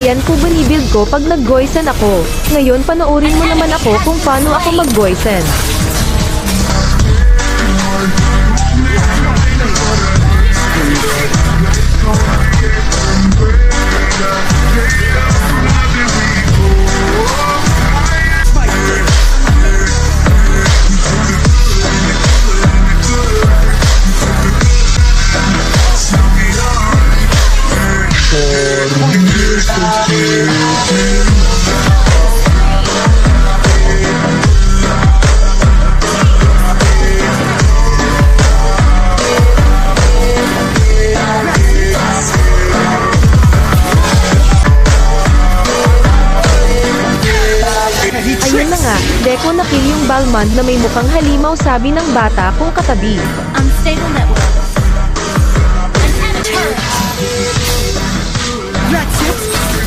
yan po binibuild ko pag nag-goisen ako. Ngayon panoorin mo naman ako kung paano ako mag-goisen. Ayun na nga, Deco na kill yung Balmond na may mukhang halimaw, sabi ng bata kong katabi. Unstable network.